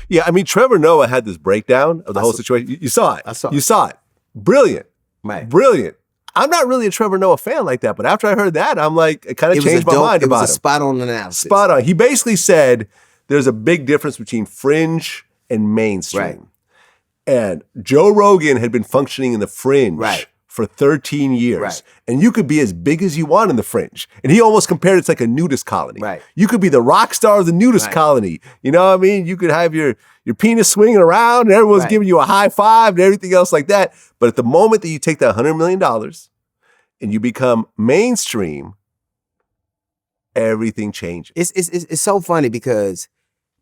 Yeah, I mean, Trevor Noah had this breakdown of the whole situation. You saw it. I saw it. You saw it. Brilliant. Right. Brilliant. I'm not really a Trevor Noah fan like that, but after I heard that, I'm like, it kind of changed my mind about him. It was a spot-on analysis. Spot on. He basically said there's a big difference between fringe and mainstream. Right. And Joe Rogan had been functioning in the fringe for 13 years. Right. And you could be as big as you want in the fringe. And he almost compared it to like a nudist colony. Right. You could be the rock star of the nudist colony. You know what I mean? You could have your penis swinging around and everyone's giving you a high five and everything else like that. But at the moment that you take that $100 million and you become mainstream, everything changes. It's so funny because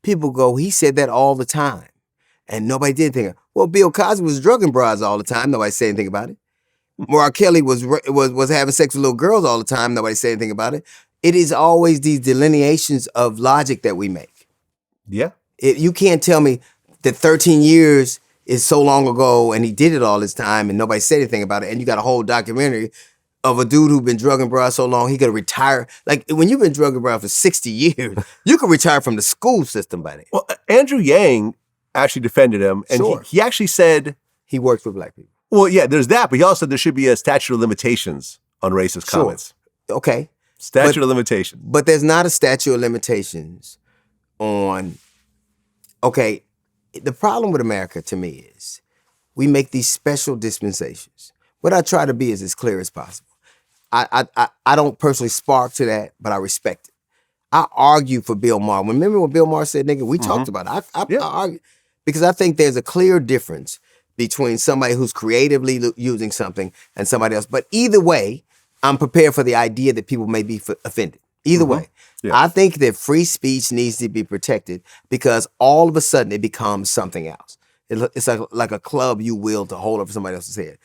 people go, he said that all the time. And nobody did think, well, Bill Cosby was drugging bras all the time. Nobody said anything about it. R. Kelly was having sex with little girls all the time. Nobody said anything about it. It is always these delineations of logic that we make. Yeah. You can't tell me that 13 years is so long ago and he did it all this time and nobody said anything about it. And you got a whole documentary of a dude who's been drugging bras so long, he could retire. Like, when you've been drugging bras for 60 years, you could retire from the school system by then. Well, Andrew Yang actually defended him, and he actually said he works with black people. Well, yeah, there's that, but he also said there should be a statute of limitations on racist comments. Okay. Statute of limitations. But there's not a statute of limitations on, okay, the problem with America to me is we make these special dispensations. What I try to be is as clear as possible. I don't personally spark to that, but I respect it. I argue for Bill Maher. Remember when Bill Maher said, nigga, we talked about it. I argue. Because I think there's a clear difference between somebody who's creatively using something and somebody else. But either way, I'm prepared for the idea that people may be offended. Either way. Yeah. I think that free speech needs to be protected because all of a sudden it becomes something else. It's like a club you wield to hold over somebody else's head.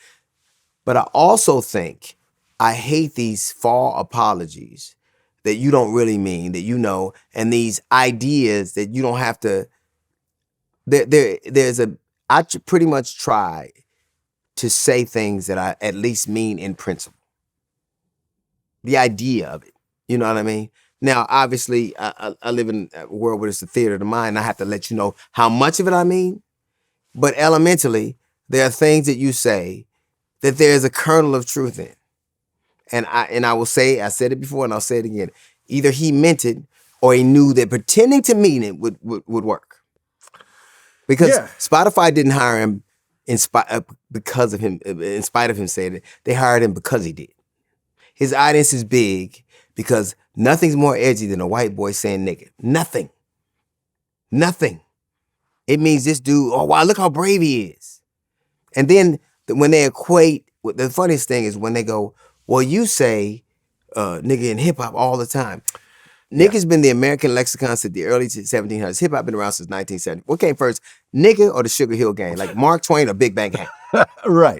But I also think I hate these fall apologies that you don't really mean, that you know, and these ideas that you don't have to. I pretty much try to say things that I at least mean in principle. The idea of it, you know what I mean? Now, obviously, I live in a world where it's the theater of the mind. I have to let you know how much of it I mean. But elementally, there are things that you say that there's a kernel of truth in. And I will say, I said it before and I'll say it again. Either he meant it or he knew that pretending to mean it would work. Because Spotify didn't hire him because of him, in spite of him saying it. They hired him because he did. His audience is big because nothing's more edgy than a white boy saying nigga. Nothing. Nothing. It means this dude, oh, wow, look how brave he is. And then when they equate, the funniest thing is when they go, well, you say nigga in hip hop all the time. Nigga's been the American lexicon since the early 1700s. Hip hop been around since 1970. What came first, nigga or the Sugar Hill Gang? Like Mark Twain or Big Bang Gang? Right.